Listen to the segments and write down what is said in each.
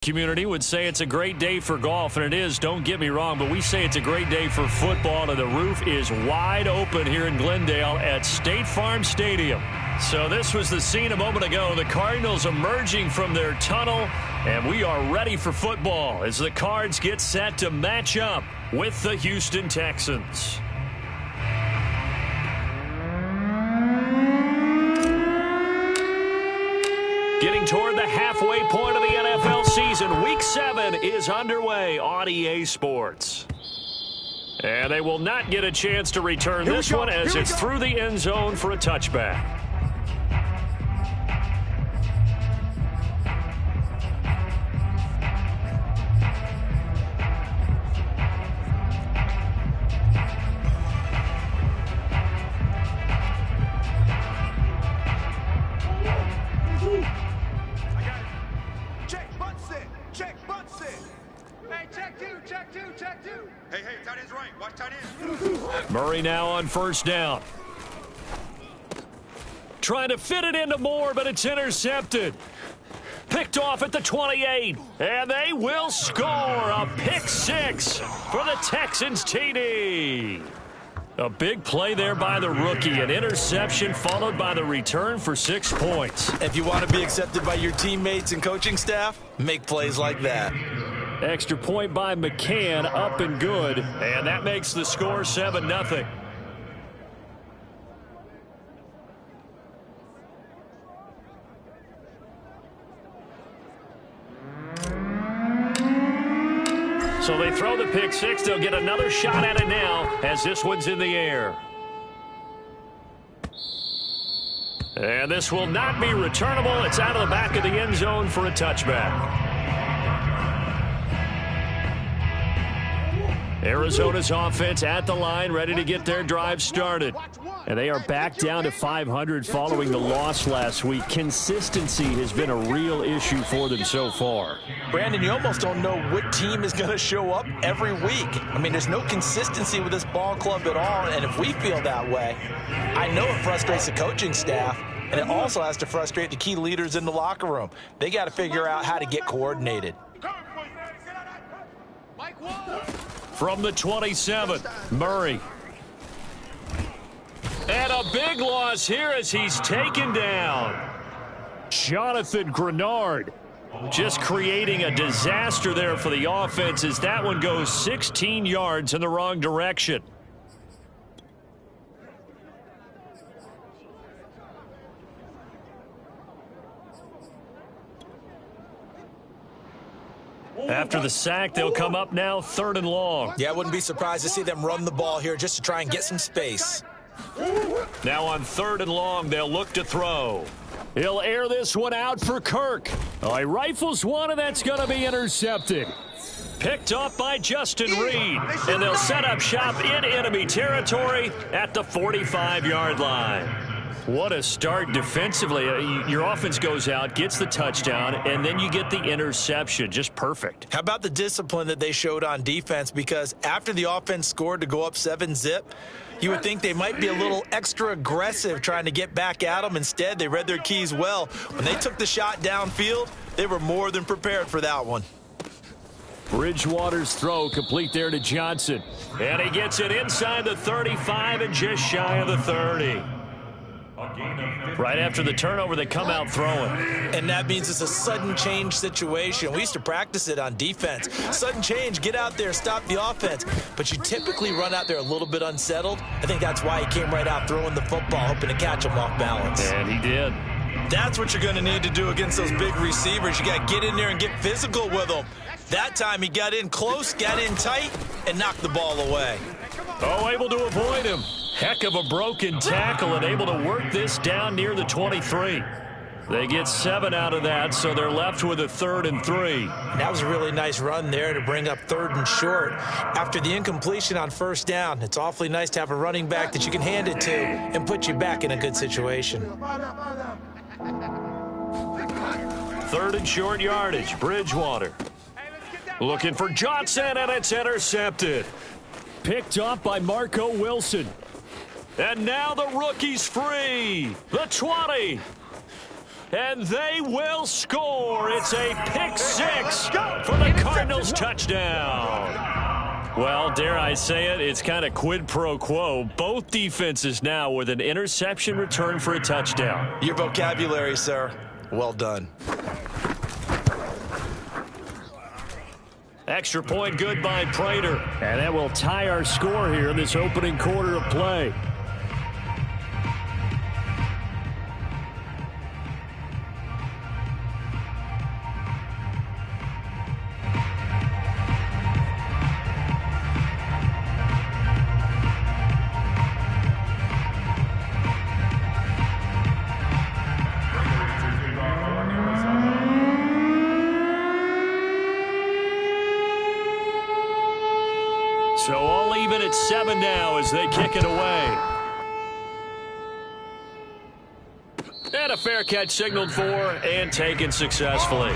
Community would say it's a great day for golf, and it is, don't get me wrong, but we say it's a great day for football, and the roof is wide open here in Glendale at State Farm Stadium. So this was the scene a moment ago. The Cardinals emerging from their tunnel, and we are ready for football as the Cards get set to match up with the Houston Texans. Getting toward the halfway point of the NFL season, Week 7 is underway on EA Sports. And they will not get a chance to return this one as it's through the end zone for a touchback. Murray now on first down. Trying to fit it into Moore, but it's intercepted. Picked off at the 28, and they will score a pick six for the Texans TD. A big play there by the rookie, an interception followed by the return for 6 points. If you want to be accepted by your teammates and coaching staff, make plays like that. Extra point by McCann, up and good, and that makes the score 7-0. So they throw the pick six. They'll get another shot at it now as this one's in the air. And this will not be returnable. It's out of the back of the end zone for a touchback. Arizona's offense at the line, ready to get their drive started. And they are back down to 500 following the loss last week. Consistency has been a real issue for them so far. Brandon, you almost don't know what team is going to show up every week. I mean, there's no consistency with this ball club at all, and if we feel that way, I know it frustrates the coaching staff, and it also has to frustrate the key leaders in the locker room. They got to figure out how to get coordinated. From the 27, Murray. And a big loss here as he's taken down. Jonathan Grenard just creating a disaster there for the offense as that one goes 16 yards in the wrong direction. After the sack, they'll come up now 3rd and long. Yeah, I wouldn't be surprised to see them run the ball here just to try and get some space. Now on 3rd and long, they'll look to throw. He'll air this one out for Kirk. Oh, he rifles one, and that's going to be intercepted. Picked off by Justin Reed. And they'll set up shop in enemy territory at the 45-yard line. What a start defensively. Your offense goes out, gets the touchdown, and then you get the interception. Just perfect. How about the discipline that they showed on defense? Because after the offense scored to go up 7-0, you would think they might be a little extra aggressive trying to get back at them. Instead, they read their keys well. When they took the shot downfield, they were more than prepared for that one. Bridgewater's throw complete there to Johnson. And he gets it inside the 35 and just shy of the 30. Right after the turnover, they come out throwing. And that means it's a sudden change situation. We used to practice it on defense. Sudden change, get out there, stop the offense. But you typically run out there a little bit unsettled. I think that's why he came right out throwing the football, hoping to catch him off balance. And he did. That's what you're going to need to do against those big receivers. You got to get in there and get physical with them. That time he got in close, got in tight, and knocked the ball away. Oh, able to avoid him. Heck of a broken tackle and able to work this down near the 23. They get 7 out of that, so they're left with a 3rd and 3. That was a really nice run there to bring up 3rd and short. After the incompletion on 1st down, it's awfully nice to have a running back that you can hand it to and put you back in a good situation. 3rd and short yardage, Bridgewater. Looking for Johnson, and it's intercepted. Picked off by Marco Wilson. And now the rookie's free. The 20. And they will score. It's a pick six for the Cardinals touchdown. Well, dare I say it, it's kind of quid pro quo. Both defenses now with an interception return for a touchdown. Your vocabulary, sir. Well done. Extra point good by Prater. And that will tie our score here in this opening quarter of play. So all even at 7 now as they kick it away. And a fair catch signaled for and taken successfully.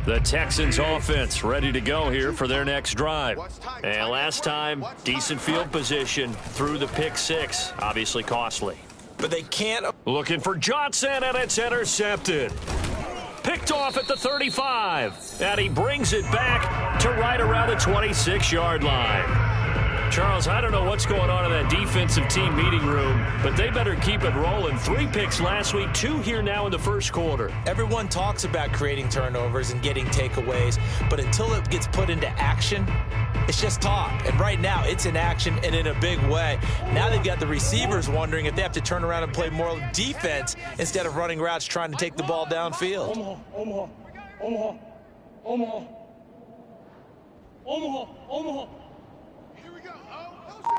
The Texans offense ready to go here for their next drive. And last time, decent field position through the pick six. Obviously costly. But they can't. Looking for Johnson, and it's intercepted. Picked off at the 35. And he brings it back to right around the 26-yard line. Charles, I don't know what's going on in that defensive team meeting room, but they better keep it rolling. 3 picks last week, 2 here now in the first quarter. Everyone talks about creating turnovers and getting takeaways, but until it gets put into action, it's just talk. And right now, it's in action and in a big way. Now they've got the receivers wondering if they have to turn around and play more defense instead of running routes trying to take the ball downfield. Omaha.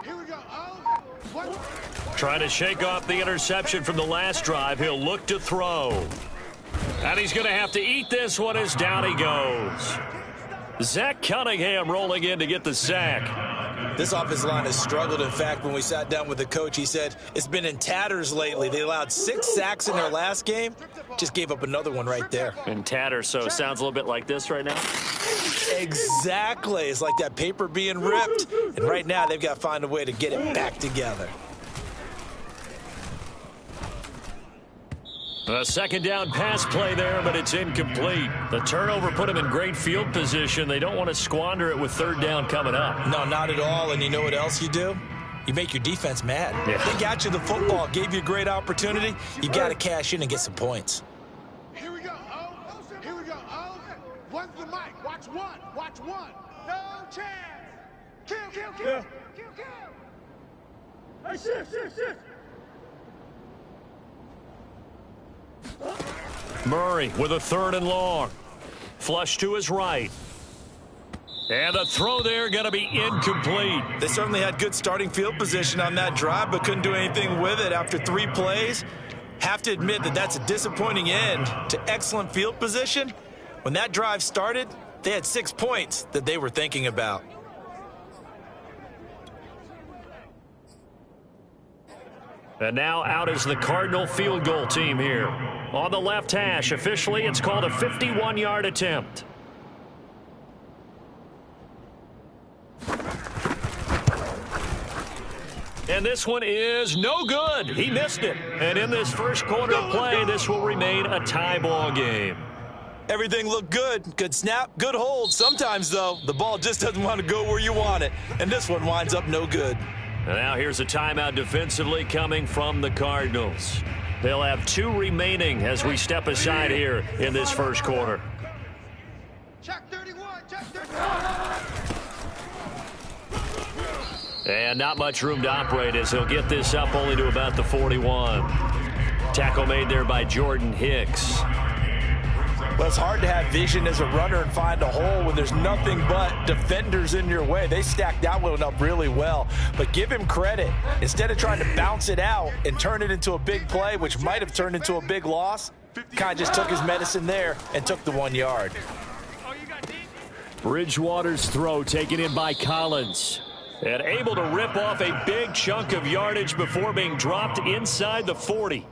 Here we go. Trying to shake off the interception from the last drive. He'll look to throw. And he's going to have to eat this one as down he goes. Zach Cunningham rolling in to get the sack. This offensive line has struggled. In fact, when we sat down with the coach, he said it's been in tatters lately. They allowed 6 sacks in their last game. Just gave up another one right there. In tatters, so it sounds a little bit like this right now. Exactly. It's like that paper being ripped. And right now, they've got to find a way to get it back together. A second down pass play there, but it's incomplete. The turnover put them in great field position. They don't want to squander it with third down coming up. No, not at all. And you know what else you do? You make your defense mad. Yeah. They got you the football, gave you a great opportunity. You got to cash in and get some points. Here we go. One's the mic. Watch one. No chance. Kill. Hey, shift. Murray with a 3rd and long. Flush to his right. And the throw there going to be incomplete. They certainly had good starting field position on that drive, but couldn't do anything with it after 3 plays. Have to admit that that's a disappointing end to excellent field position. When that drive started, they had 6 points that they were thinking about. And now out is the Cardinal field goal team here. On the left hash, officially it's called a 51-yard attempt. And this one is no good. He missed it. And in this first quarter of play, this will remain a tie ball game. Everything looked good. Good snap, good hold. Sometimes, though, the ball just doesn't want to go where you want it. And this one winds up no good. And now here's a timeout defensively coming from the Cardinals. They'll have 2 remaining as we step aside here in this first quarter. Check 31. Check 31. And not much room to operate as he'll get this up only to about the 41. Tackle made there by Jordan Hicks. Well, it's hard to have vision as a runner and find a hole when there's nothing but defenders in your way. They stacked that one up really well. But give him credit. Instead of trying to bounce it out and turn it into a big play, which might have turned into a big loss, kind of just took his medicine there and took the 1 yard. Bridgewater's throw taken in by Collins. And able to rip off a big chunk of yardage before being dropped inside the 40.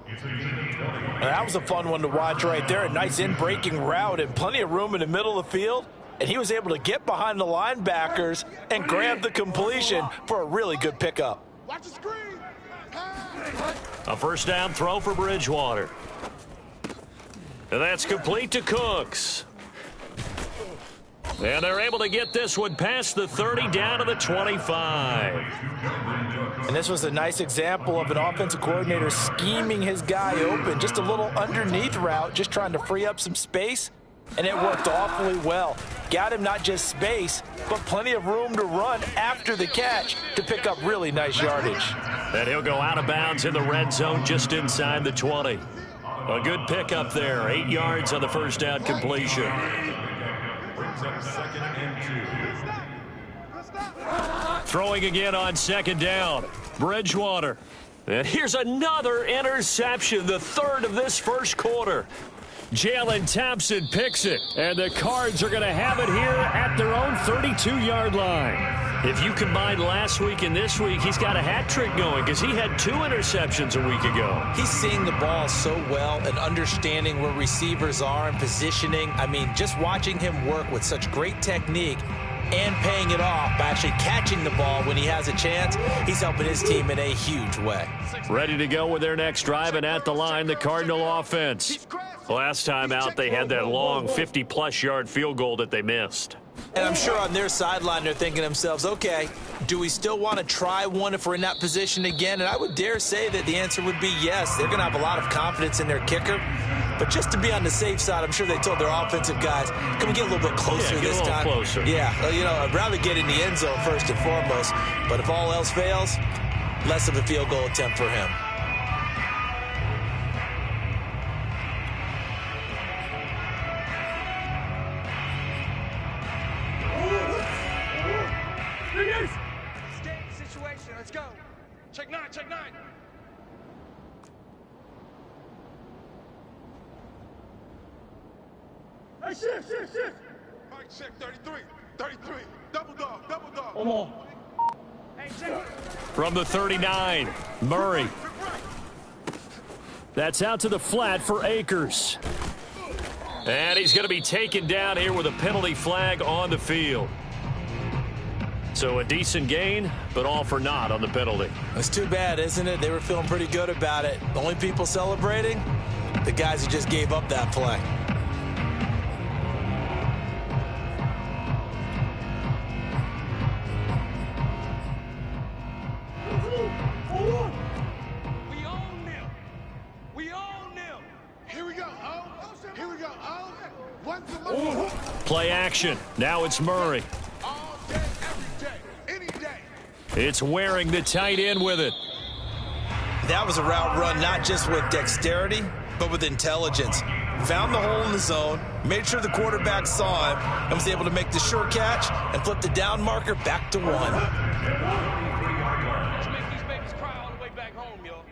That was a fun one to watch right there. A nice in-breaking route and plenty of room in the middle of the field. And he was able to get behind the linebackers and grab the completion for a really good pickup. Watch the screen. A first down throw for Bridgewater. And that's complete to Cooks. And they're able to get this one past the 30 down to the 25. And this was a nice example of an offensive coordinator scheming his guy open. Just a little underneath route, just trying to free up some space. And it worked awfully well. Got him not just space, but plenty of room to run after the catch to pick up really nice yardage. And he'll go out of bounds in the red zone just inside the 20. A good pickup there. 8 yards on the first down completion. Second and 2. Throwing again on second down. Bridgewater. And here's another interception, the third of this first quarter. Jalen Thompson picks it, and the Cards are going to have it here at their own 32-yard line. If you combine last week and this week, he's got a hat trick going because he had 2 interceptions a week ago. He's seeing the ball so well and understanding where receivers are and positioning. I mean, just watching him work with such great technique and paying it off by actually catching the ball when he has a chance, he's helping his team in a huge way. Ready to go with their next drive, and at the line, the Cardinal offense. Last time out, they had that long 50-plus yard field goal that they missed. And I'm sure on their sideline they're thinking to themselves, okay, do we still want to try one if we're in that position again? And I would dare say that the answer would be yes. They're going to have a lot of confidence in their kicker. But just to be on the safe side, I'm sure they told their offensive guys, can we get a little bit closer this time? Closer. Yeah, you know, I'd rather get in the end zone first and foremost. But if all else fails, less of a field goal attempt for him. Situation. Let's go. Check 9. Check 9. Hey, shift. Mike, check 33. 33. Double dog. Come on. Hey, check it. From the 39, Murray. That's out to the flat for Akers. And he's going to be taken down here with a penalty flag on the field. So a decent gain, but all for naught on the penalty. It's too bad, isn't it? They were feeling pretty good about it. The only people celebrating, the guys who just gave up that play. We own them. Here we go. Oh, one for Murray. Play action. Now it's Murray. All day, every day, any day. It's Waring the tight end with it. That was a route run not just with dexterity, but with intelligence. Found the hole in the zone, made sure the quarterback saw him, and was able to make the short catch and flip the down marker back to 1. Let's make these babies cry all the way back home, yo.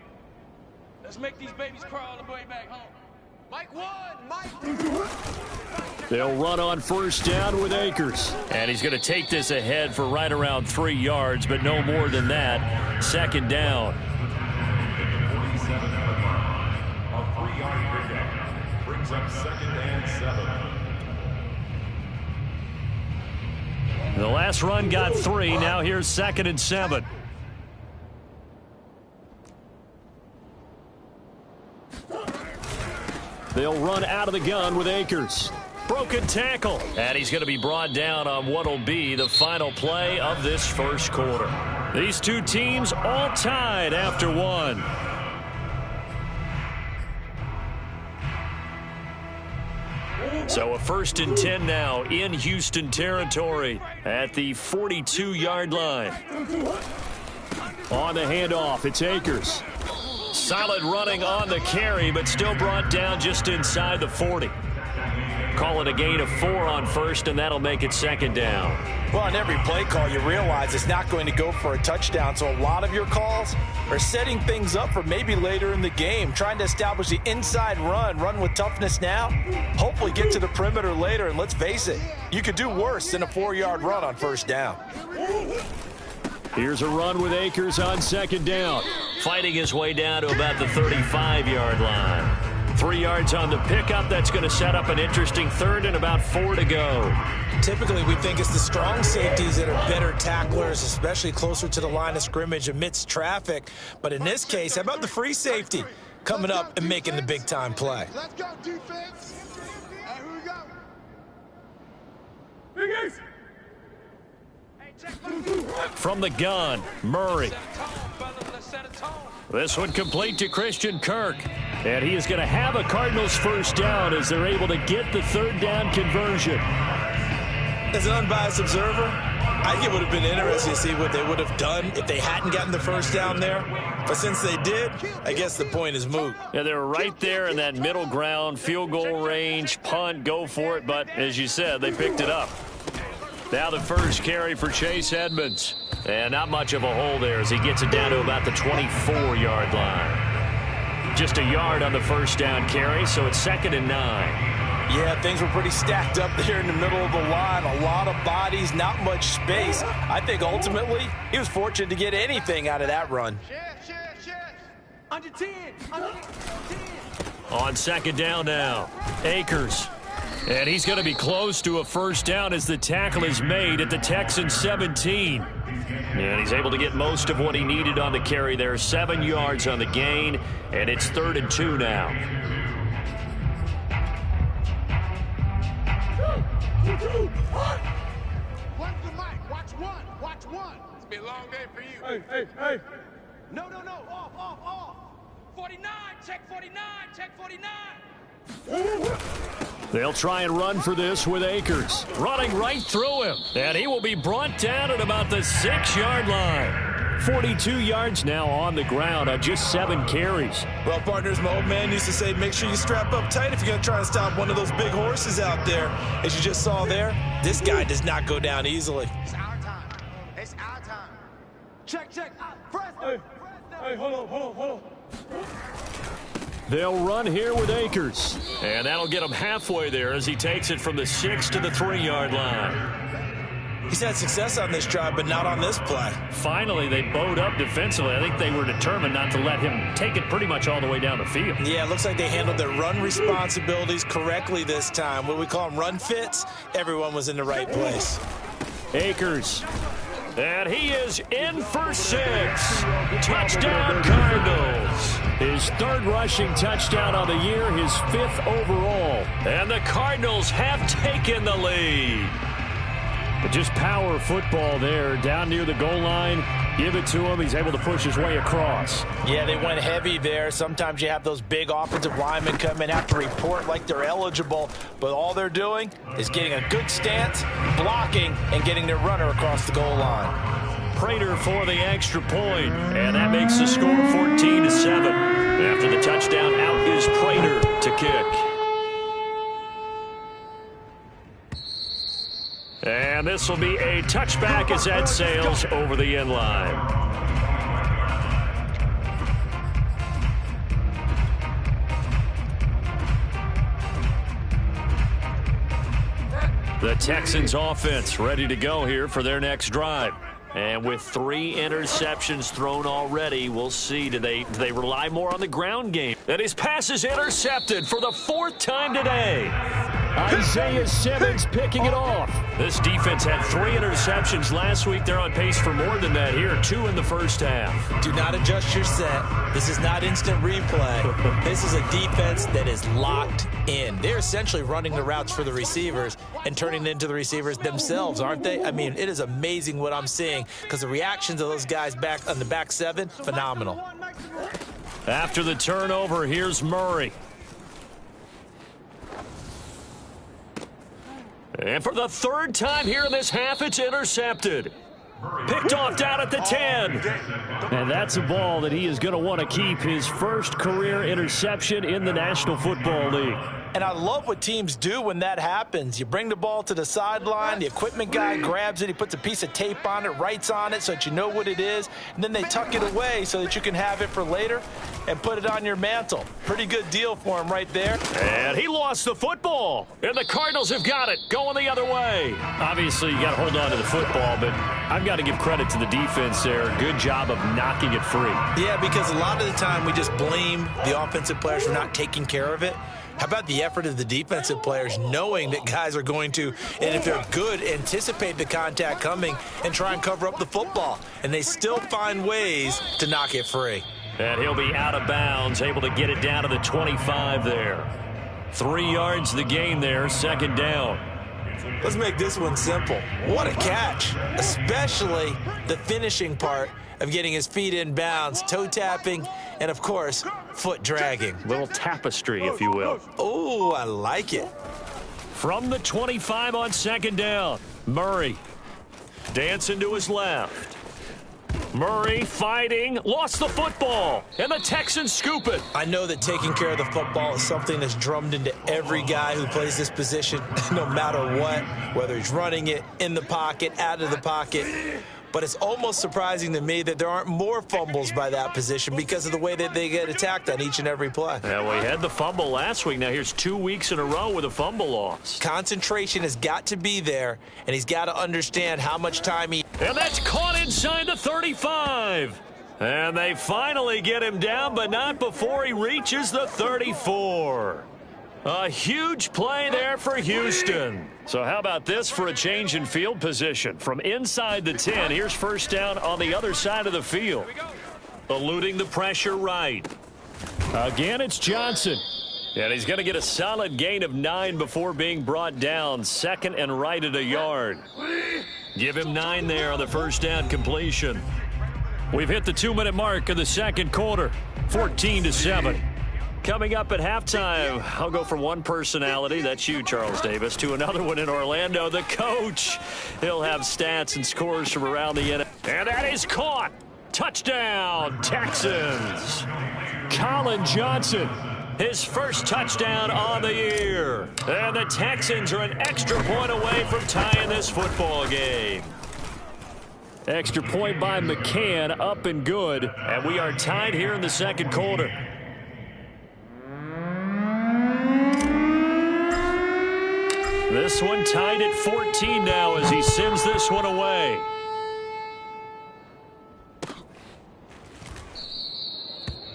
Let's make these babies cry all the way back home. Mike 1, Mike 2. They'll run on first down with Akers. And he's going to take this ahead for right around 3 yards, but no more than that. Second down. 47-yard line. A 3-yard pickup brings up second and 7. The last run got 3. Now here's second and 7. They'll run out of the gun with Akers. Broken tackle. And he's going to be brought down on what will be the final play of this first quarter. These two teams all tied after 1. So a 1st and 10 now in Houston territory at the 42-yard line. On the handoff, it's Akers. Solid running on the carry, but still brought down just inside the 40. Call it a gain of 4 on 1st, and that'll make it 2nd down. Well, on every play call, you realize it's not going to go for a touchdown, so a lot of your calls are setting things up for maybe later in the game, trying to establish the inside run with toughness now, hopefully get to the perimeter later, and let's face it, you could do worse than a 4-yard run on 1st down. Here's a run with Akers on 2nd down. Fighting his way down to about the 35-yard line. 3 yards on the pickup. That's going to set up an interesting 3rd and about 4 to go. Typically, we think it's the strong safeties that are better tacklers, especially closer to the line of scrimmage amidst traffic. But in this case, how about the free safety coming up and making the big-time play? Let's go, defense. Here we go. From the gun, Murray. This one complete to Christian Kirk. And he is going to have a Cardinals 1st down as they're able to get the 3rd down conversion. As an unbiased observer, I think it would have been interesting to see what they would have done if they hadn't gotten the 1st down there. But since they did, I guess the point is moot. Yeah, they were right there in that middle ground, field goal range, punt, go for it. But as you said, they picked it up. Now the 1st carry for Chase Edmonds. And not much of a hole there as he gets it down to about the 24-yard line. Just a yard on the 1st down carry, so it's 2nd and 9. Yeah, things were pretty stacked up there in the middle of the line. A lot of bodies, not much space. I think ultimately he was fortunate to get anything out of that run. Under 10. Under 10. On 2nd down now, Akers. And he's going to be close to a 1st down as the tackle is made at the Texans 17. And he's able to get most of what he needed on the carry there. 7 yards on the gain, and it's 3rd and 2 now. Where's the mic? Watch one. Watch one. It's been a long day for you. Hey. No. Off. 49. Check 49. Check 49. They'll try and run for this with Akers. Running right through him. And he will be brought down at about the 6-yard line. 42 yards now on the ground on just 7 carries. Well, partners, my old man used to say, make sure you strap up tight if you're going to try and stop one of those big horses out there. As you just saw there, this guy does not go down easily. It's our time. It's our time. Check. Hey, hold on. They'll run here with Akers. And that'll get him halfway there as he takes it from the 6 to the 3-yard line. He's had success on this drive, but not on this play. Finally, they bowed up defensively. I think they were determined not to let him take it pretty much all the way down the field. Yeah, it looks like they handled their run responsibilities correctly this time. What we call them run fits, everyone was in the right place. Akers. And he is in for 6. Touchdown, Cardinals. His 3rd rushing touchdown on the year, his 5th overall. And the Cardinals have taken the lead. But just power football there, down near the goal line. Give it to him. He's able to push his way across. Yeah, they went heavy there. Sometimes you have those big offensive linemen come in, have to report like they're eligible. But all they're doing is getting a good stance, blocking, and getting their runner across the goal line. Prater for the extra point. And that makes the score 14-7. After the touchdown, out is Prater to kick. And this will be a touchback as Ed sails over the end line. The Texans offense ready to go here for their next drive. And with 3 interceptions thrown already, we'll see. Do they rely more on the ground game? And his pass is intercepted for the 4th time today. Isaiah Simmons picking it off. This defense had 3 interceptions last week. They're on pace for more than that here. 2 in the first half. Do not adjust your set. This is not instant replay. This is a defense that is locked in. They're essentially running the routes for the receivers and turning it into the receivers themselves, aren't they? I mean, it is amazing what I'm seeing because the reactions of those guys back on the back 7, phenomenal. After the turnover, here's Murray. And for the third time here in this half, it's intercepted. Picked off down at the 10. And that's a ball that he is going to want to keep, his first career interception in the National Football League. And I love what teams do when that happens. You bring the ball to the sideline, the equipment guy grabs it, he puts a piece of tape on it, writes on it so that you know what it is, and then they tuck it away so that you can have it for later and put it on your mantle. Pretty good deal for him right there. And he lost the football, and the Cardinals have got it, going the other way. Obviously, you got to hold on to the football, but I've got to give credit to the defense there. Good job of knocking it free. Yeah, because a lot of the time we just blame the offensive players for not taking care of it. How about the effort of the defensive players knowing that guys are going to, and if they're good, anticipate the contact coming and try and cover up the football. And they still find ways to knock it free. And he'll be out of bounds, able to get it down to the 25 there. 3 yards the gain there, second down. Let's make this one simple. What a catch, especially the finishing part of getting his feet in bounds, toe tapping, and of course, foot dragging. Little tapestry, if you will. Oh, I like it. From the 25 on second down, Murray dancing to his left. Murray fighting, lost the football, and the Texans scoop it. I know that taking care of the football is something that's drummed into every guy who plays this position, no matter what, whether he's running it, in the pocket, out of the pocket. But it's almost surprising to me that there aren't more fumbles by that position because of the way that they get attacked on each and every play. Yeah, we had the fumble last week. Now here's 2 weeks in a row with a fumble loss. Concentration has got to be there, and he's got to understand how much time he... And that's caught inside the 35. And they finally get him down, but not before he reaches the 34. A huge play there for Houston. So how about this for a change in field position? From inside the 10, here's first down on the other side of the field. Eluding the pressure right. Again, it's Johnson. And he's going to get a solid gain of 9 before being brought down. Second and right at a yard. Give him 9 there on the first down completion. We've hit the 2-minute mark of the second quarter. 14-7. Coming up at halftime, I'll go from one personality, that's you, Charles Davis, to another one in Orlando, the coach. He'll have stats and scores from around the NFL. And that is caught. Touchdown, Texans. Colin Johnson, his first touchdown on the year. And the Texans are an extra point away from tying this football game. Extra point by McCann, up and good. And we are tied here in the second quarter. This one tied at 14 now as he sends this one away.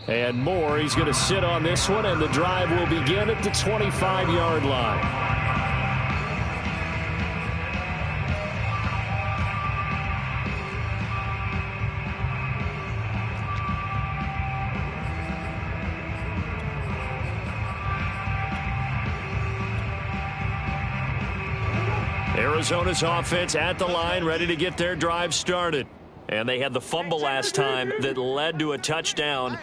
And Moore, he's going to sit on this one, and the drive will begin at the 25-yard line. Arizona's offense at the line, ready to get their drive started. And they had the fumble last time that led to a touchdown.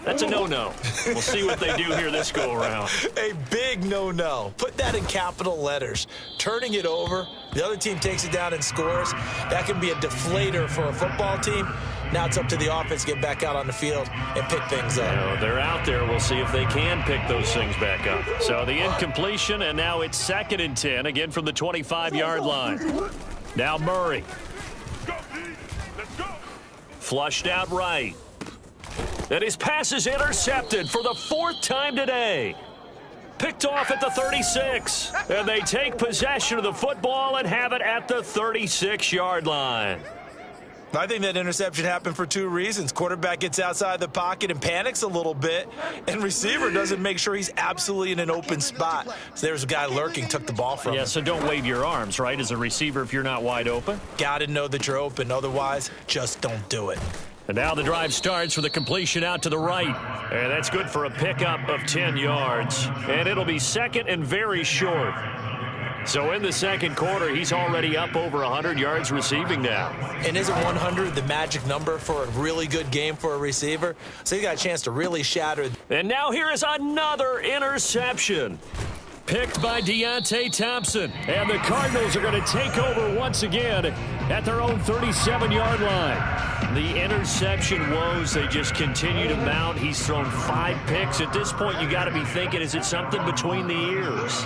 That's a no-no. We'll see what they do here this go-around. A big no-no. Put that in capital letters. Turning it over, the other team takes it down and scores. That can be a deflator for a football team. Now it's up to the offense to get back out on the field and pick things up. You know, they're out there. We'll see if they can pick those things back up. So the incompletion, and now it's 2nd and 10, again from the 25-yard line. Now Murray. Flushed out right. And his pass is intercepted for the 4th time today. Picked off at the 36. And they take possession of the football and have it at the 36-yard line. I think that interception happened for 2 reasons. Quarterback gets outside the pocket and panics a little bit, and receiver doesn't make sure he's absolutely in an open spot. So there's a guy lurking, took the ball from him. Yeah, so don't wave your arms, right, as a receiver if you're not wide open. Got to know that you're open. Otherwise, just don't do it. And now the drive starts with a completion out to the right. And that's good for a pickup of 10 yards. And it'll be second and very short. So in the second quarter, he's already up over 100 yards receiving now. And isn't 100 the magic number for a really good game for a receiver? So he got a chance to really shatter. And now here is another interception. picked by Deontay Thompson. And the Cardinals are going to take over once again at their own 37-yard line. The interception woes, they just continue to mount. He's thrown 5 picks. At this point, you got to be thinking, is it something between the ears?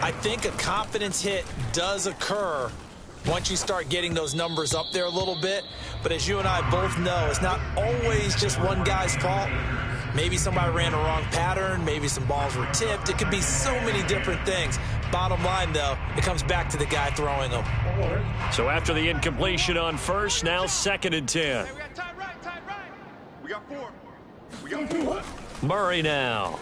I think a confidence hit does occur once you start getting those numbers up there a little bit. But as you and I both know, it's not always just one guy's fault. Maybe somebody ran a wrong pattern. Maybe some balls were tipped. It could be so many different things. Bottom line, though, it comes back to the guy throwing them. So after the incompletion on first, now 2nd and 10. Hey, we got time right, time right. We got 4. We got 4. Murray now.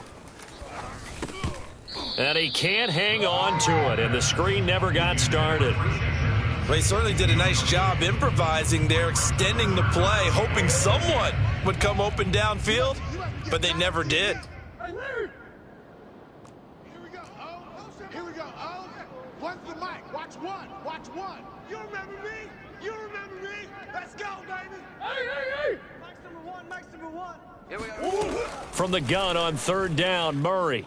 And he can't hang on to it, and the screen never got started. Well, he certainly did a nice job improvising there, extending the play, hoping someone would come open downfield, but they never did. Here we go. Oh, here we go. Oh, one's the mic. Watch one. Watch one. You remember me? You remember me? Let's go, baby. Hey. Mike's number 1. Mike's number 1. Here we go. From the gun on 3rd down, Murray.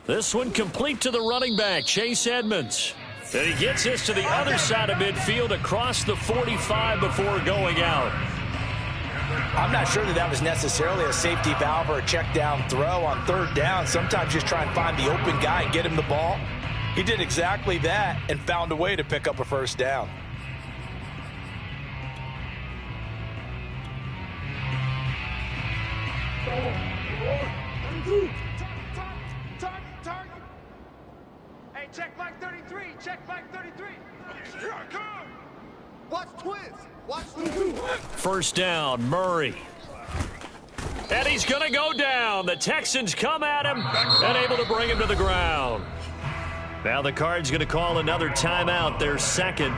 This one complete to the running back, Chase Edmonds. And he gets this to the other side of midfield across the 45 before going out. I'm not sure that was necessarily a safety valve or a check down throw on 3rd down. Sometimes just try and find the open guy and get him the ball. He did exactly that and found a way to pick up a 1st down. Target. Hey, check Mike 33. Check Mike 33. Here I come. Watch twins. Watch twins. 1st down, Murray. And he's going to go down. The Texans come at him and able to bring him to the ground. Now the Cards going to call another timeout, their 2nd,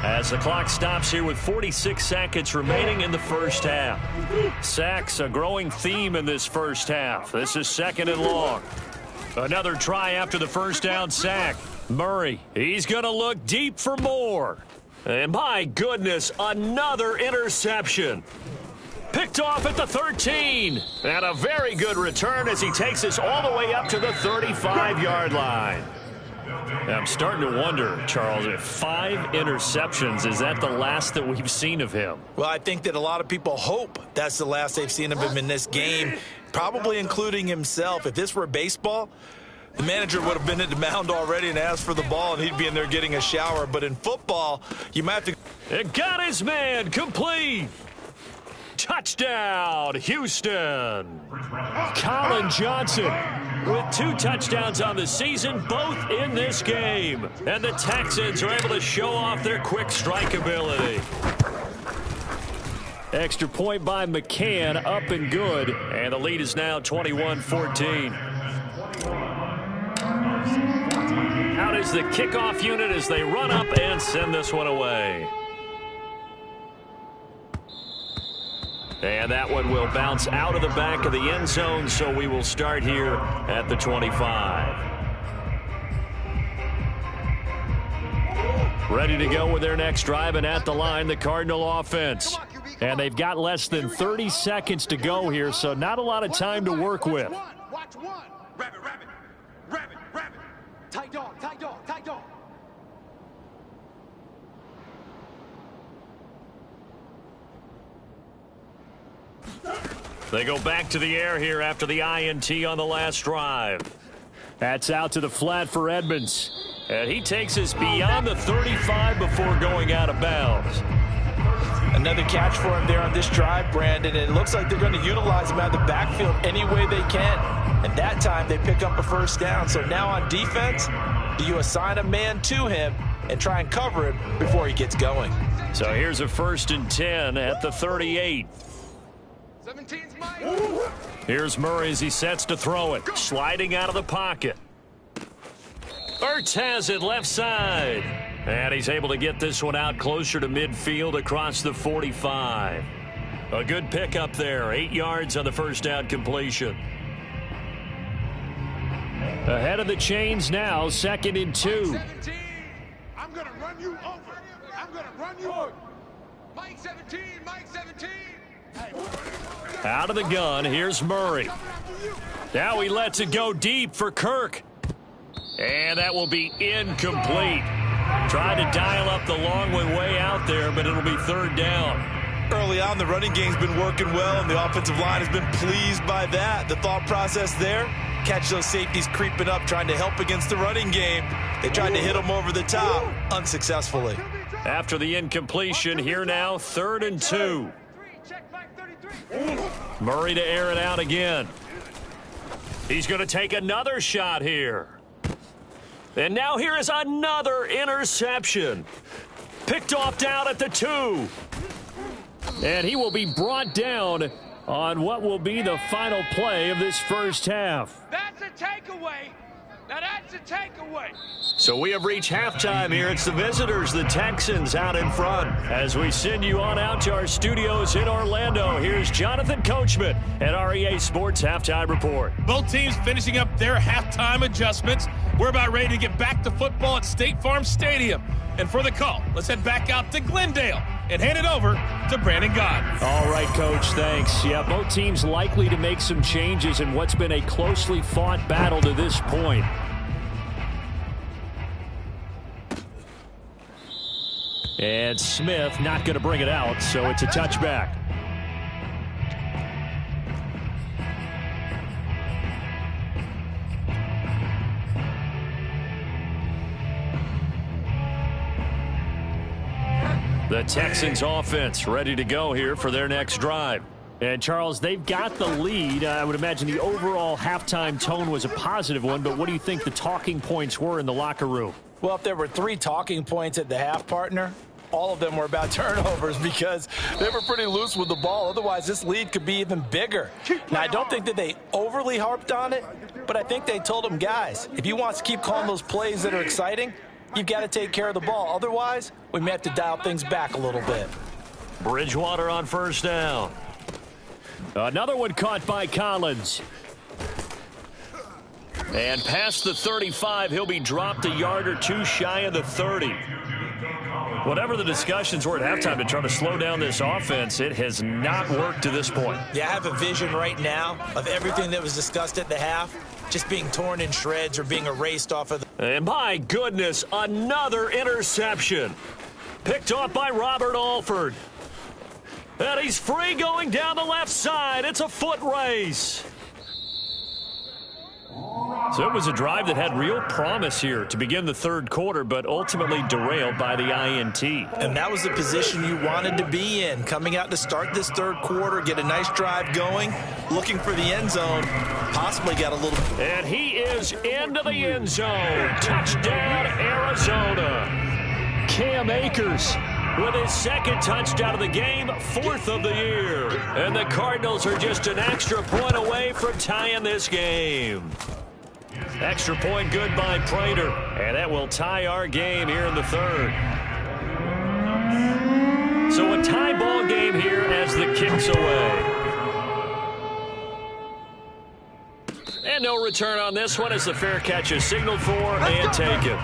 as the clock stops here with 46 seconds remaining in the 1st half. Sacks, a growing theme in this 1st half. This is 2nd and long. Another try after the 1st down sack. Murray, he's going to look deep for more. And my goodness, another interception. Picked off at the 13. And a very good return as he takes us all the way up to the 35-yard line. I'm starting to wonder, Charles, if 5 interceptions, is that the last that we've seen of him? Well, I think that a lot of people hope that's the last they've seen of him in this game, probably including himself. If this were baseball, the manager would have been at the mound already and asked for the ball, and he'd be in there getting a shower. But in football, you might have to... It got his man complete. Touchdown, Houston. Colin Johnson with 2 touchdowns on the season, both in this game. And the Texans are able to show off their quick strike ability. Extra point by McCann, up and good. And the lead is now 21-14. Out is the kickoff unit as they run up and send this one away. And that one will bounce out of the back of the end zone, so we will start here at the 25. Ready to go with their next drive, and at the line, the Cardinal offense. And they've got less than 30 seconds to go here, so not a lot of time to work with. Watch one. Rabbit. Tight dog. They go back to the air here after the INT on the last drive. That's out to the flat for Edmonds. And he takes us beyond the 35 before going out of bounds. Another catch for him there on this drive, Brandon. And it looks like they're going to utilize him out of the backfield any way they can. And that time they pick up a 1st down. So now on defense, do you assign a man to him and try and cover him before he gets going? So here's a 1st and 10 at the 38. 17's Mike. Here's Murray as he sets to throw it. Sliding out of the pocket. Ertz has it left side. And he's able to get this one out closer to midfield across the 45. A good pickup there. 8 yards on the 1st down completion. Ahead of the chains now, 2nd and 2. 17. I'm going to run you over. I'm going to run you over. Mike 17. Out of the gun, here's Murray. Now he lets it go deep for Kirk. And that will be incomplete. Tried to dial up the long one way out there, but it'll be third down. Early on, the running game's been working well, and the offensive line has been pleased by that. The thought process there, catch those safeties creeping up, trying to help against the running game. They tried to hit them over the top, unsuccessfully. After the incompletion, here now, 3rd and 2. Murray to air it out again. He's going to take another shot here. And now here is another interception. Picked off down at the 2. And he will be brought down on what will be the final play of this first half. That's a takeaway. Now that's a takeaway. So we have reached halftime here. It's the visitors, the Texans, out in front. As we send you on out to our studios in Orlando, here's Jonathan Coachman at REA Sports Halftime Report. Both teams finishing up their halftime adjustments. We're about ready to get back to football at State Farm Stadium. And for the call, let's head back out to Glendale and hand it over to Brandon Gaudin. All right, Coach, thanks. Yeah, both teams likely to make some changes in what's been a closely fought battle to this point. And Smith not going to bring it out, so it's a touchback. The Texans offense ready to go here for their next drive. And, Charles, they've got the lead. I would imagine the overall halftime tone was a positive one, but what do you think the talking points were in the locker room? Well, if there were 3 talking points at the half, partner, all of them were about turnovers because they were pretty loose with the ball. Otherwise, this lead could be even bigger. Now, I don't think that they overly harped on it, but I think they told them, guys, if you want to keep calling those plays that are exciting, you've got to take care of the ball. Otherwise, we may have to dial things back a little bit. Bridgewater on first down. Another one caught by Collins. And past the 35, he'll be dropped a yard or 2 shy of the 30. Whatever the discussions were at halftime to try to slow down this offense, it has not worked to this point. Yeah, I have a vision right now of everything that was discussed at the half just being torn in shreds or being erased off of the... And my goodness, another interception. Picked off by Robert Alford. And he's free going down the left side. It's a foot race. So it was a drive that had real promise here to begin the third quarter, but ultimately derailed by the INT. And that was the position you wanted to be in, coming out to start this third quarter, get a nice drive going, looking for the end zone, possibly got a little... And he is into the end zone. Touchdown, Arizona. Cam Akers with his second touchdown of the game, 4th of the year. And the Cardinals are just an extra point away from tying this game. Extra point good by Prater, and that will tie our game here in the third. So a tie ball game here as the kick's away. And no return on this one as the fair catch is signaled for and taken.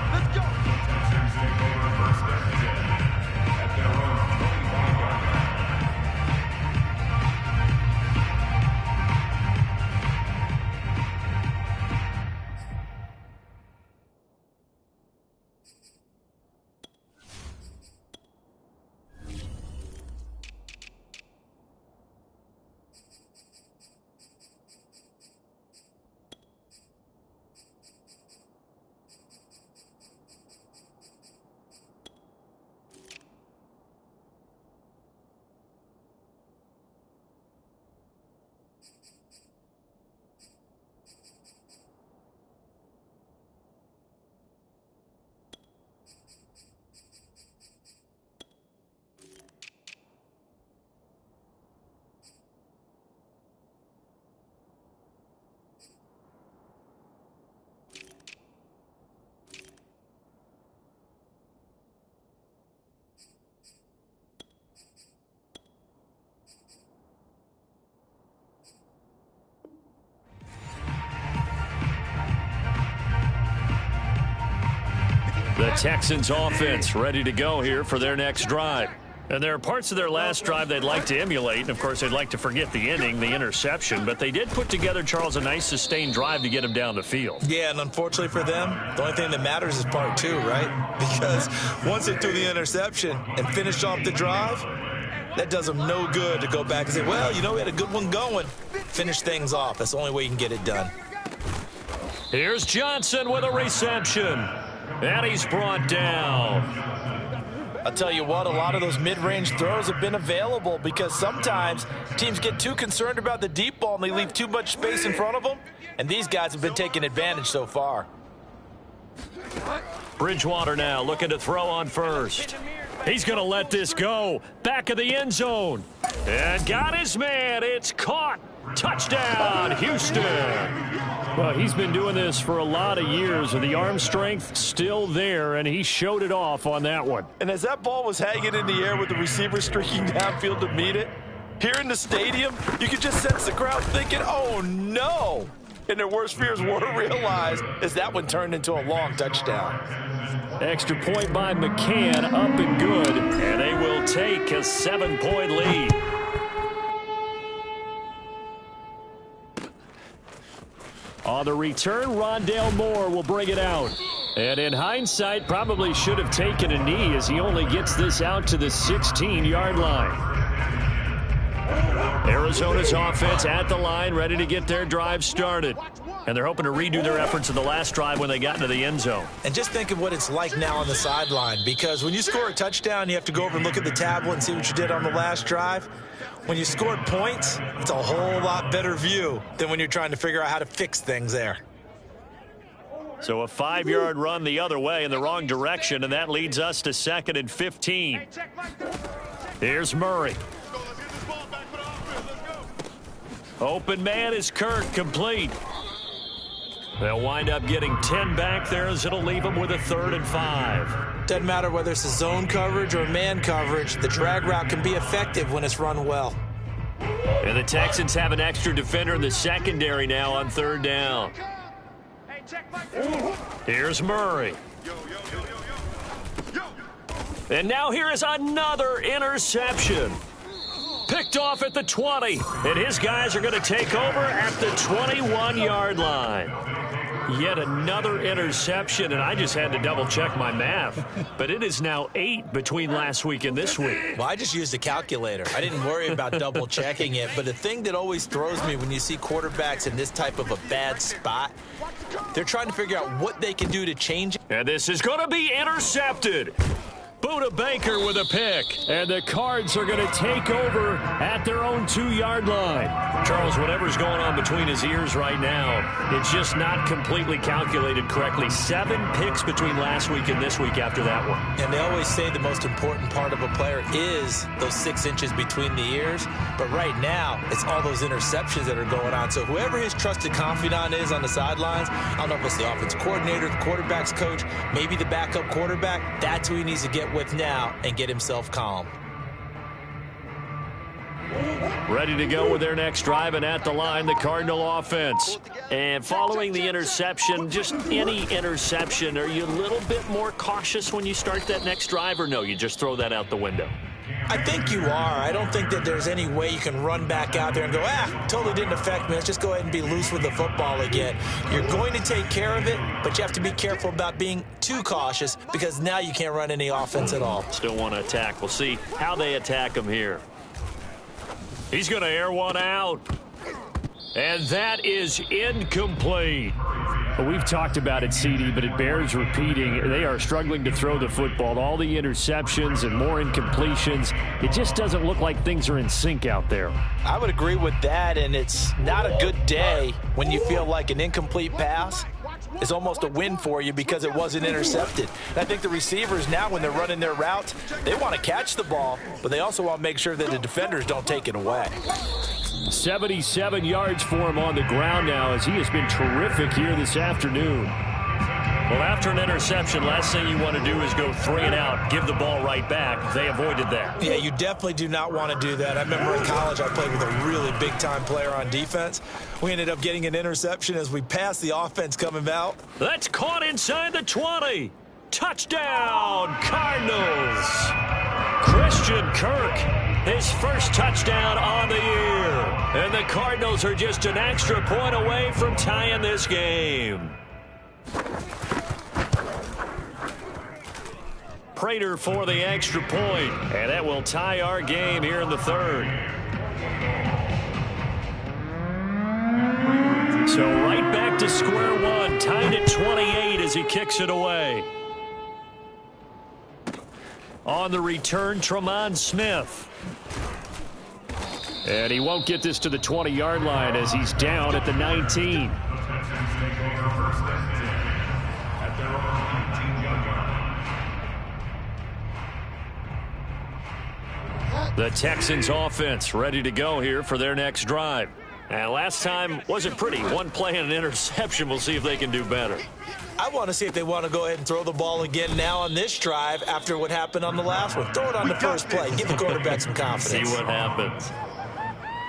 The Texans offense ready to go here for their next drive. And there are parts of their last drive they'd like to emulate, and of course they'd like to forget the inning, the interception, but they did put together, Charles, a nice sustained drive to get him down the field. Yeah, and unfortunately for them, the only thing that matters is part two, right? Because once they threw the interception and finished off the drive, that does them no good to go back and say, well, you know, we had a good one going. Finish things off. That's the only way you can get it done. Here's Johnson with a reception, and he's brought down. I'll tell you what, a lot of those mid-range throws have been available because sometimes teams get too concerned about the deep ball and they leave too much space in front of them, and these guys have been taking advantage so far. Bridgewater now looking to throw on first. He's going to let this go. Back of the end zone. And got his man. It's caught. Touchdown, Houston. Well, he's been doing this for a lot of years, and the arm strength still there, and he showed it off on that one. And as that ball was hanging in the air with the receiver streaking downfield to meet it, here in the stadium, you could just sense the crowd thinking, oh, no. And their worst fears were realized as that one turned into a long touchdown. Extra point by McCann, up and good, and they will take a 7-point lead. On the return, Rondale Moore will bring it out. And in hindsight, probably should have taken a knee as he only gets this out to the 16-yard line. Arizona's offense at the line, ready to get their drive started. And they're hoping to redo their efforts in the last drive when they got into the end zone. And just think of what it's like now on the sideline, because when you score a touchdown, you have to go over and look at the tablet and see what you did on the last drive. When you scored points, it's a whole lot better view than when you're trying to figure out how to fix things there. So a 5-yard run the other way in the wrong direction, and that leads us to 2nd and 15. Here's Murray. Open man is Kirk, complete. They'll wind up getting 10 back there as it'll leave them with a 3rd and 5. Doesn't matter whether it's a zone coverage or man coverage, the drag route can be effective when it's run well. And the Texans have an extra defender in the secondary now on 3rd down. Here's Murray. And now here is another interception. Picked off at the 20, and his guys are going to take over at the 21-yard line. Yet another interception, and I just had to double-check my math. But it is now 8 between last week and this week. Well, I just used a calculator. I didn't worry about double-checking it. But the thing that always throws me when you see quarterbacks in this type of a bad spot, they're trying to figure out what they can do to change it. And this is going to be intercepted. Buda Baker with a pick, and the Cards are going to take over at their own 2-yard line. Charles, whatever's going on between his ears right now, it's just not completely calculated correctly. 7 picks between last week and this week after that one. And they always say the most important part of a player is those 6 inches between the ears. But right now, it's all those interceptions that are going on. So whoever his trusted confidant is on the sidelines, I don't know if it's the offensive coordinator, the quarterback's coach, maybe the backup quarterback, that's who he needs to get with now and get himself calm. Ready to go with their next drive, and at the line, the Cardinal offense. And following the interception, just any interception, are you a little bit more cautious when you start that next drive, or no, you just throw that out the window? I think you are. I don't think that there's any way you can run back out there and go, totally didn't affect me. Let's just go ahead and be loose with the football again. You're going to take care of it, but you have to be careful about being too cautious because now you can't run any offense at all. Still want to attack. We'll see how they attack him here. He's going to air one out. And that is incomplete. Well, we've talked about it, CD, but it bears repeating. They are struggling to throw the football. All the interceptions and more incompletions. It just doesn't look like things are in sync out there. I would agree with that, and it's not a good day when you feel like an incomplete pass is almost a win for you because it wasn't intercepted. And I think the receivers now, when they're running their routes, they want to catch the ball, but they also want to make sure that the defenders don't take it away. 77 yards for him on the ground now as he has been terrific here this afternoon. Well, after an interception, last thing you want to do is go 3 and out, give the ball right back. They avoided that. Yeah, you definitely do not want to do that. I remember in college I played with a really big-time player on defense. We ended up getting an interception as we passed the offense coming out. That's caught inside the 20. Touchdown, Cardinals. Christian Kirk, his first touchdown on the year. And the Cardinals are just an extra point away from tying this game. Prater for the extra point, and that will tie our game here in the third. So right back to square one, tied at 28 as he kicks it away. On the return, Tremont Smith. And he won't get this to the 20-yard line as he's down at the 19. The Texans offense ready to go here for their next drive. And last time wasn't pretty. One play and an interception. We'll see if they can do better. I want to see if they want to go ahead and throw the ball again now on this drive after what happened on the last one. Throw it on the first play. Give the quarterback some confidence. See what happens.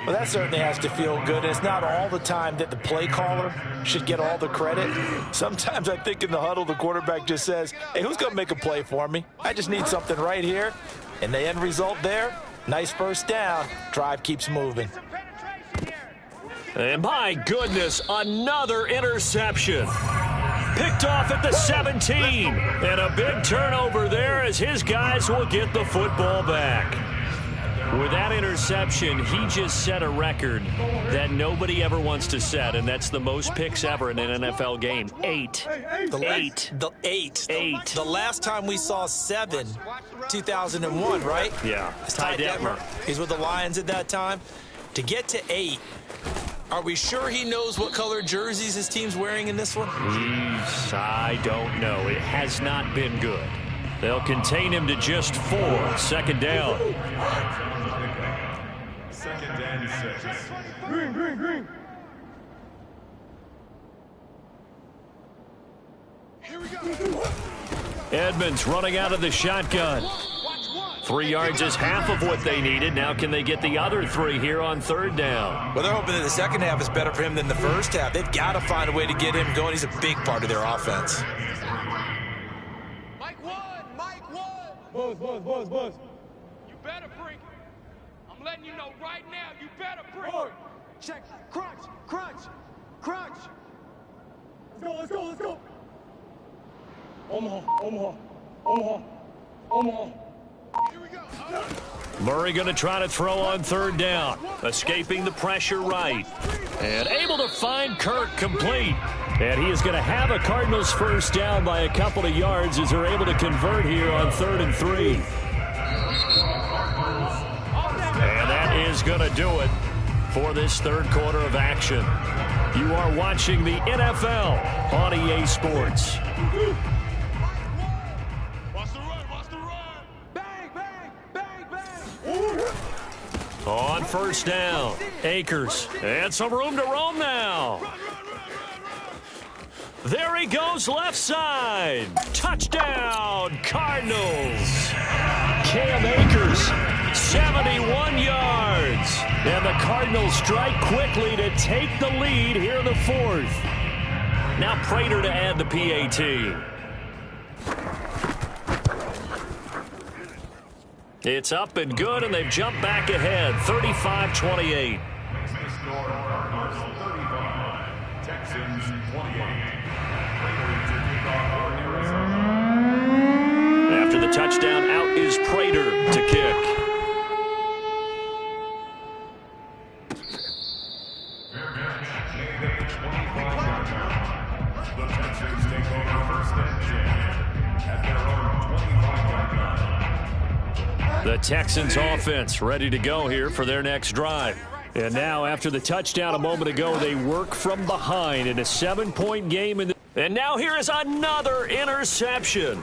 Well, that certainly has to feel good. It's not all the time that the play caller should get all the credit. Sometimes I think in the huddle, the quarterback just says, hey, who's going to make a play for me? I just need something right here. And the end result there, nice first down. Drive keeps moving. And my goodness, another interception. Picked off at the 17. And a big turnover there as his guys will get the football back. With that interception, he just set a record that nobody ever wants to set, and that's the most picks ever in an NFL game. 8. The last time we saw 7, 2001, right? Yeah. It's Ty Detmer. He's with the Lions at that time. To get to 8, are we sure he knows what color jerseys his team's wearing in this one? I don't know. It has not been good. They'll contain him to just 4. Second down. Second and 6. Green. Here we go. Edmonds running out of the shotgun. 3 yards is half of what they needed. Now can they get the other 3 here on third down? Well, they're hoping that the second half is better for him than the first half. They've got to find a way to get him going. He's a big part of their offense. Mike one. Buzz. You better bring it. I'm letting you know right now, you better bring it. Check. Crunch. Let's go. Omaha. Here we go. Murray going to try to throw on third down. Escaping the pressure right. And able to find Kirk complete. And he is going to have a Cardinals first down by a couple of yards as they're able to convert here on 3rd and 3. And that is going to do it for this third quarter of action. You are watching the NFL on EA Sports. Watch the run. Bang. On first down, Akers. And some room to roam now. There he goes left side. Touchdown, Cardinals. Cam Akers, 71 yards. And the Cardinals strike quickly to take the lead here in the 4th. Now Prater to add the PAT. It's up and good, and they've jumped back ahead, 35-28. Texans 28. After the touchdown, out is Prater to kick. The Texans take over first and 10 at their own 25-yard line. The Texans offense ready to go here for their next drive. And now, after the touchdown a moment ago, they work from behind in a 7-point game. And now here is another interception.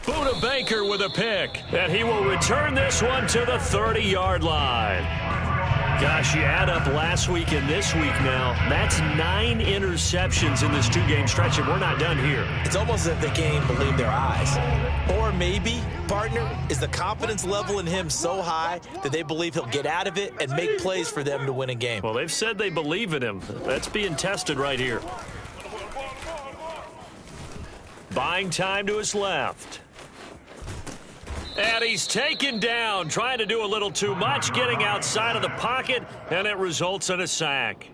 Buda Baker with a pick. And he will return this one to the 30-yard line. Gosh, you add up last week and this week now. That's 9 interceptions in this 2-game stretch, and we're not done here. It's almost as if they can't even believe their eyes. Or maybe, partner, is the confidence level in him so high that they believe he'll get out of it and make plays for them to win a game. Well, they've said they believe in him. That's being tested right here. Buying time to his left. And he's taken down, trying to do a little too much, getting outside of the pocket, and it results in a sack.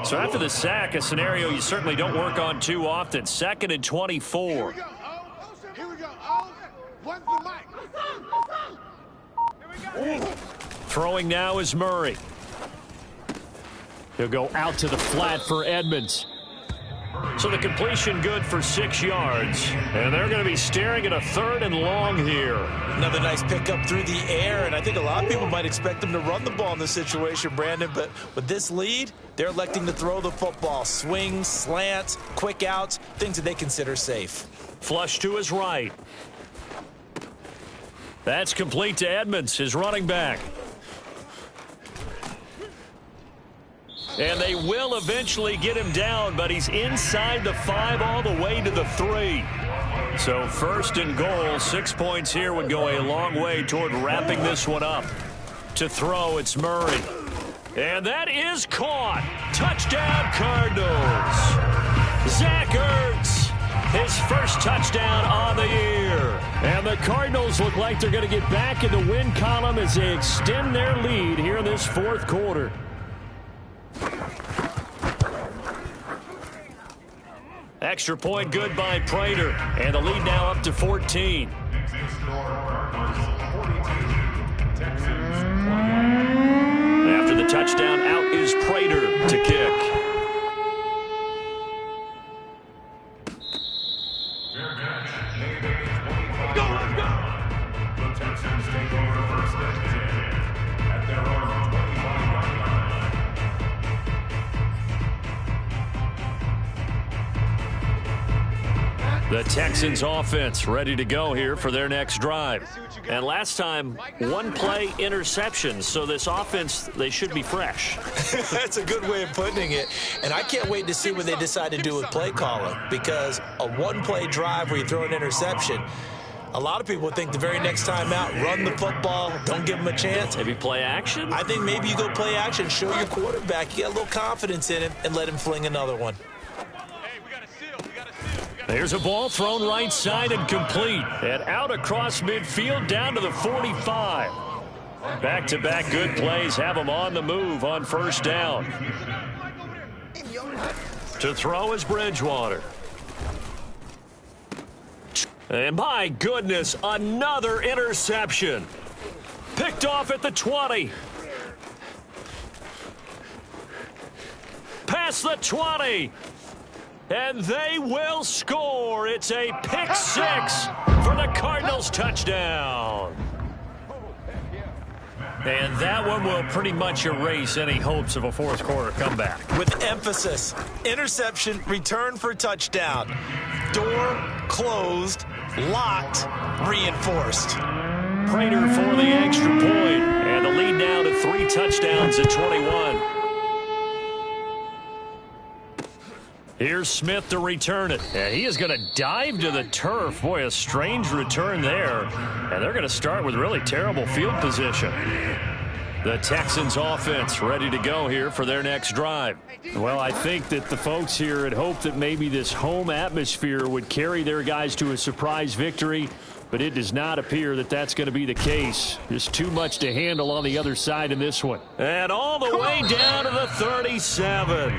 So after the sack, a scenario you certainly don't work on too often. 2nd and 24. Here we go, O. Here we go, O. What's the mic? Throwing now is Murray. He'll go out to the flat for Edmonds. So the completion good for 6 yards. And they're going to be staring at a 3rd and long here. Another nice pickup through the air, and I think a lot of people might expect them to run the ball in this situation, Brandon, but with this lead, they're electing to throw the football. Swings, slants, quick outs, things that they consider safe. Flush to his right. That's complete to Edmonds, his running back. And they will eventually get him down, but he's inside the 5 all the way to the 3. So 1st and goal, 6 points here would go a long way toward wrapping this one up. To throw, it's Murray. And that is caught. Touchdown, Cardinals. Zach Ertz, his first touchdown on the year. And the Cardinals look like they're going to get back in the win column as they extend their lead here in this 4th quarter. Extra point good by Prater, and the lead now up to 14. After the touchdown, out is Prater to kick. The Texans take over 1st and 10 at their own 25-yard line. The Texans offense ready to go here for their next drive. And last time, 1 play interception. So this offense, they should be fresh. That's a good way of putting it. And I can't wait to see what they decide to do with play calling, because a 1-play drive where you throw an interception, a lot of people would think the very next time out, run the football, don't give them a chance. Maybe play action? I think maybe you go play action, show your quarterback, you get a little confidence in him, and let him fling another one. There's a ball thrown right side and complete. And out across midfield down to the 45. Back-to-back good plays have them on the move on 1st down. To throw is Bridgewater. And my goodness, another interception. Picked off at the 20. Past the 20. And they will score. It's a pick 6 for the Cardinals touchdown. And that one will pretty much erase any hopes of a 4th quarter comeback. With emphasis, interception, return for touchdown. Door closed, locked, reinforced. Prater for the extra point. And the lead now to 3 touchdowns at 21. Here's Smith to return it. And he is going to dive to the turf. Boy, a strange return there. And they're going to start with really terrible field position. The Texans offense ready to go here for their next drive. Well, I think that the folks here had hoped that maybe this home atmosphere would carry their guys to a surprise victory, but it does not appear that that's going to be the case. Just too much to handle on the other side in this one. And all the way down to the 37.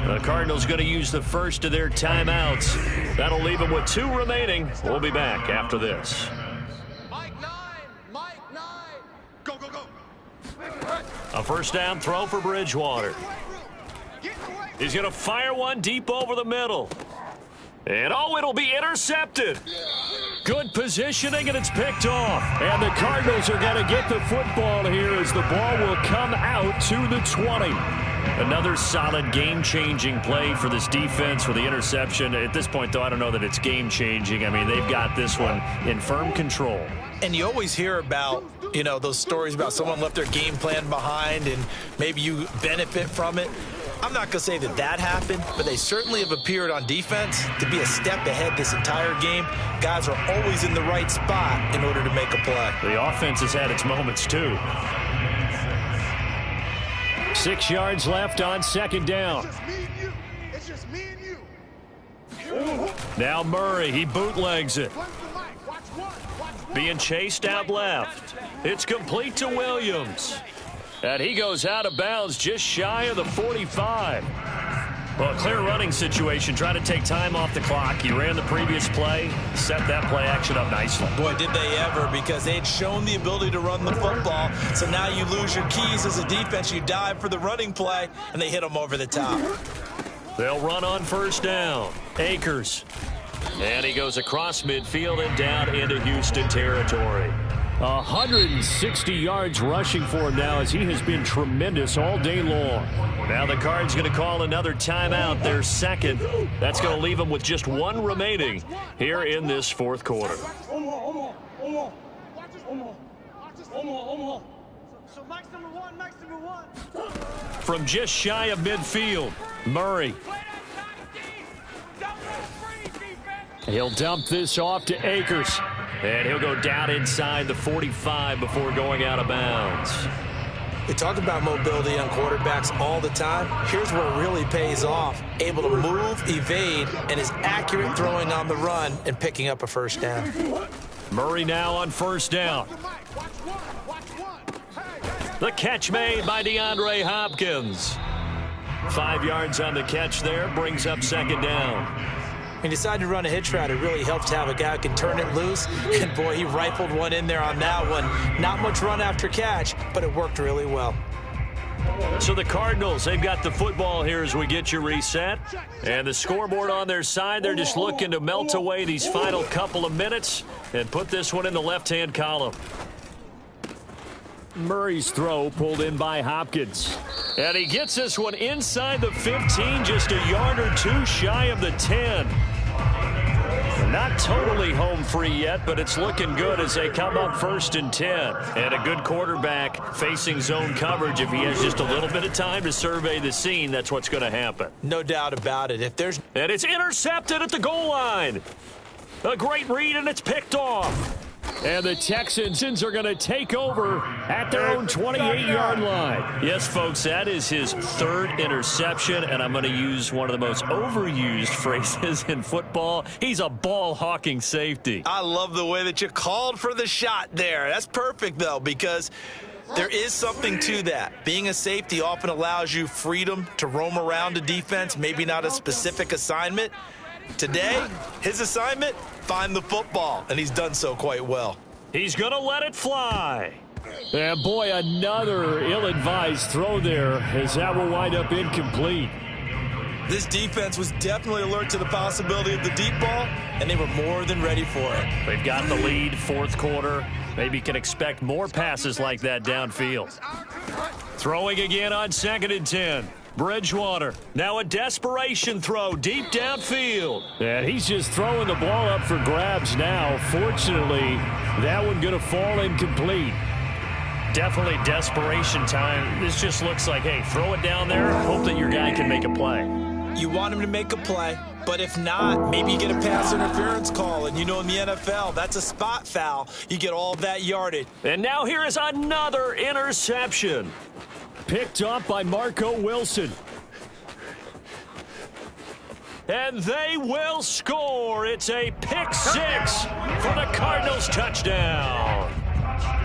The Cardinals going to use the first of their timeouts. That'll leave them with 2 remaining. We'll be back after this. Mike 9. Go, go, go. A 1st down throw for Bridgewater. He's going to fire one deep over the middle. And oh, it'll be intercepted. Good positioning, and it's picked off. And the Cardinals are going to get the football here as the ball will come out to the 20. Another solid game-changing play for this defense with the interception. At this point, though, I don't know that it's game-changing. I mean, they've got this one in firm control. And you always hear about, you know, those stories about someone left their game plan behind and maybe you benefit from it. I'm not going to say that that happened, but they certainly have appeared on defense to be a step ahead this entire game. Guys are always in the right spot in order to make a play. The offense has had its moments, too. 6 yards left on 2nd down. It's just me and you. Now Murray, he bootlegs it. What's the mic? Watch 1. Watch being chased out left. It's complete to Williams. And he goes out of bounds just shy of the 45. Well, a clear running situation, trying to take time off the clock. He ran the previous play, set that play action up nicely. Boy, did they ever, because they'd shown the ability to run the football. So now you lose your keys as a defense. You dive for the running play, and they hit them over the top. They'll run on first down. Akers. And he goes across midfield and down into Houston territory. 160 yards rushing for him now as he has been tremendous all day long. Now the Cards going to call another timeout, their second. That's going to leave them with just one remaining here in this fourth quarter. So Mike's number one. From just shy of midfield, Murray. He'll dump this off to Akers. And he'll go down inside the 45 before going out of bounds. We talk about mobility on quarterbacks all the time. Here's where it really pays off. Able to move, evade, and is accurate throwing on the run and picking up a first down. Murray now on first down. The catch made by DeAndre Hopkins. 5 yards on the catch there, brings up second down. When you decide to run a hitch route, it really helps to have a guy who can turn it loose. And, boy, he rifled one in there on that one. Not much run after catch, but it worked really well. So the Cardinals, they've got the football here as we get you reset. And the scoreboard on their side, they're just looking to melt away these final couple of minutes and put this one in the left-hand column. Murray's throw pulled in by Hopkins. And he gets this one inside the 15, just a yard or two shy of the 10. Not totally home free yet, but it's looking good as they come up 1st and 10. And a good quarterback facing zone coverage. If he has just a little bit of time to survey the scene, that's what's going to happen. No doubt about it. And it's intercepted at the goal line. A great read, and it's picked off. And the Texans are going to take over at their own 28-yard line. Yes, folks, that is his third interception, and I'm going to use one of the most overused phrases in football. He's a ball-hawking safety. I love the way that you called for the shot there. That's perfect, though, because there is something to that. Being a safety often allows you freedom to roam around a defense, maybe not a specific assignment. Today, his assignment, find the football, and he's done so quite well. He's going to let it fly. And, boy, another ill-advised throw there as that will wind up incomplete. This defense was definitely alert to the possibility of the deep ball, and they were more than ready for it. They've got the lead, fourth quarter. Maybe can expect more passes like that downfield. Throwing again on 2nd and 10. Bridgewater, now a desperation throw deep downfield. And he's just throwing the ball up for grabs now. Fortunately, that one going to fall incomplete. Definitely desperation time. This just looks like, hey, throw it down there, hope that your guy can make a play. You want him to make a play, but if not, maybe you get a pass interference call. And you know in the NFL, that's a spot foul. You get all of that yardage. And now here is another interception. Picked up by Marco Wilson. And they will score. It's a pick six for the Cardinals touchdown.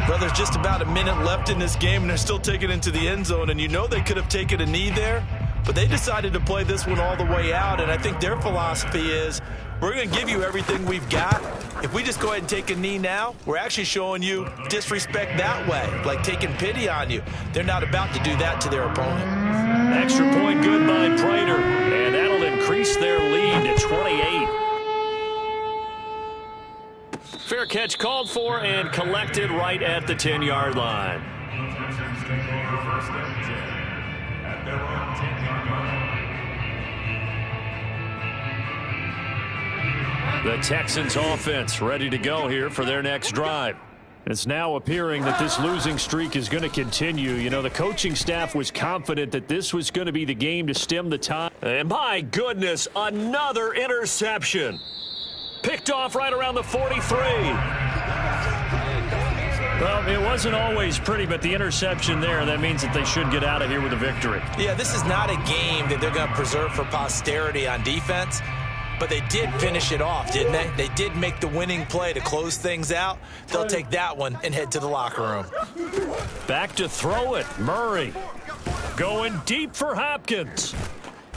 Well, there's just about a minute left in this game, and they're still taking it into the end zone. And you know they could have taken a knee there, but they decided to play this one all the way out. And I think their philosophy is, we're going to give you everything we've got. If we just go ahead and take a knee now, we're actually showing you disrespect that way, like taking pity on you. They're not about to do that to their opponent. Extra point good by Prater, and that'll increase their lead to 28. Fair catch called for and collected right at the 10-yard line. The Texans offense ready to go here for their next drive. It's now appearing that this losing streak is going to continue. You know, the coaching staff was confident that this was going to be the game to stem the tide. And my goodness, another interception. Picked off right around the 43. Well, it wasn't always pretty, but the interception there, that means that they should get out of here with a victory. Yeah, this is not a game that they're going to preserve for posterity on defense. But they did finish it off, didn't they? They did make the winning play to close things out. They'll take that one and head to the locker room. Back to throw it. Murray going deep for Hopkins.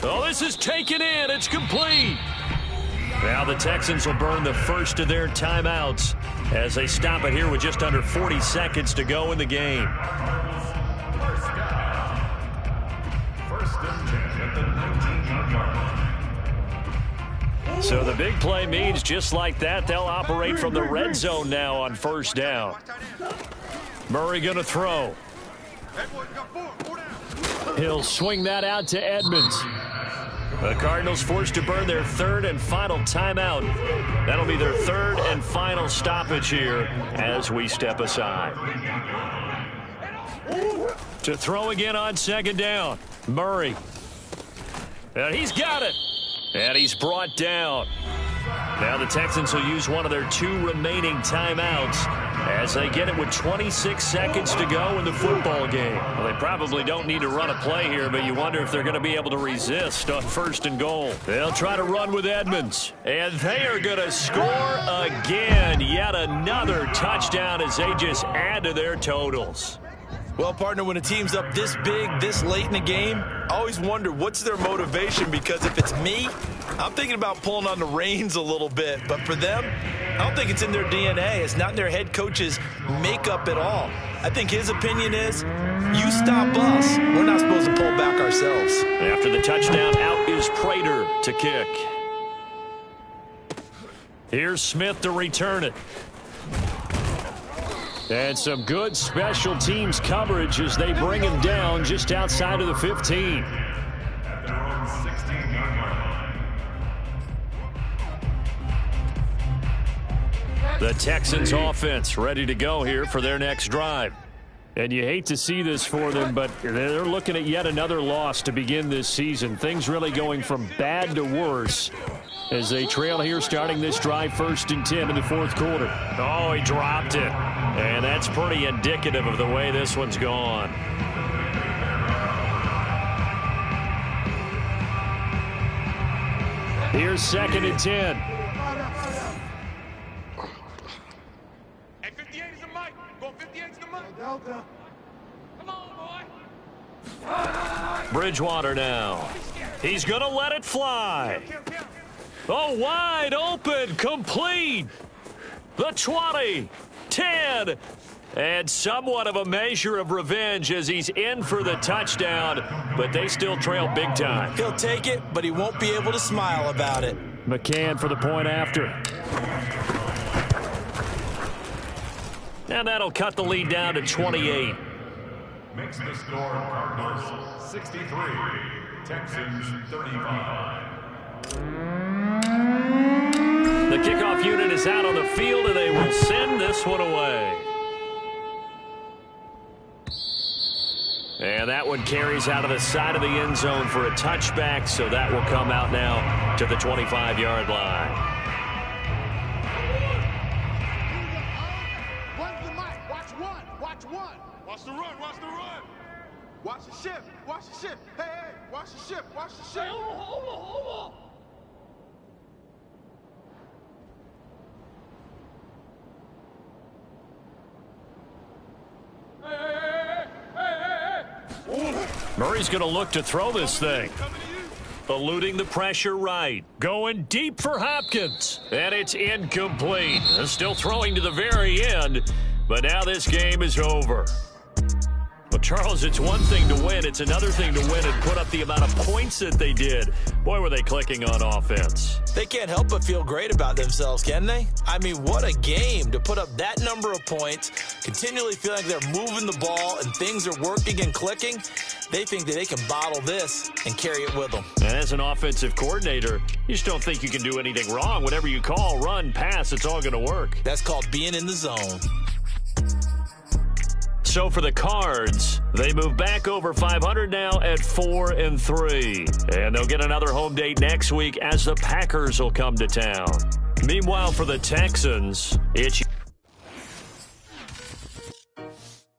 Oh, this is taken in. It's complete. Now the Texans will burn the first of their timeouts as they stop it here with just under 40 seconds to go in the game. First and 10 at the 19-yard line. So the big play means just like that, they'll operate from the red zone now on first down. Murray going to throw. He'll swing that out to Edmonds. The Cardinals forced to burn their third and final timeout. That'll be their third and final stoppage here as we step aside. To throw again on second down. Murray. And he's got it. And he's brought down. Now the Texans will use one of their 2 remaining timeouts as they get it with 26 seconds to go in the football game. Well, they probably don't need to run a play here, but you wonder if they're going to be able to resist on first and goal. They'll try to run with Edmonds, and they are going to score again. Yet another touchdown as they just add to their totals. Well, partner, when a team's up this big, this late in the game, I always wonder what's their motivation, because if it's me, I'm thinking about pulling on the reins a little bit. But for them, I don't think it's in their DNA. It's not in their head coach's makeup at all. I think his opinion is, you stop us, we're not supposed to pull back ourselves. After the touchdown, out is Prater to kick. Here's Smith to return it. And some good special teams coverage as they bring him down just outside of the 15. At their own 16-yard line. The Texans offense ready to go here for their next drive. And you hate to see this for them, but they're looking at yet another loss to begin this season. Things really going from bad to worse as they trail here starting this drive 1st and 10 in the 4th quarter. Oh, he dropped it. And that's pretty indicative of the way this one's gone. Here's 2nd and 10. Hey, 58 is the mic. Go 58 is the mic. Come on, boy. Bridgewater now. He's going to let it fly. Oh, wide open, complete. The 20, 10, and somewhat of a measure of revenge as he's in for the touchdown, but they still trail big time. He'll take it, but he won't be able to smile about it. McCann for the point after. And that'll cut the lead down to 28. Makes the score Cardinals 63, Texans 35. The kickoff unit is out on the field, and they will send this one away. And that one carries out of the side of the end zone for a touchback, so that will come out now to the 25-yard line. One's the mic. Watch one. Watch one. Watch the run. Watch the run. Watch the ship. Watch the ship. Hey, hey. Watch the ship. Watch the ship. Hold on. Murray's going to look to throw this thing. Eluding the pressure right. Going deep for Hopkins. And it's incomplete. They're still throwing to the very end. But now this game is over. Well, Charles, it's one thing to win. It's another thing to win and put up the amount of points that they did. Boy, were they clicking on offense. They can't help but feel great about themselves, can they? I mean, what a game to put up that number of points, continually feeling like they're moving the ball and things are working and clicking. They think that they can bottle this and carry it with them. And as an offensive coordinator, you just don't think you can do anything wrong. Whatever you call, run, pass, it's all going to work. That's called being in the zone. So for the Cards, they move back over 500 now at 4-3. And they'll get another home date next week as the Packers will come to town. Meanwhile, for the Texans, it's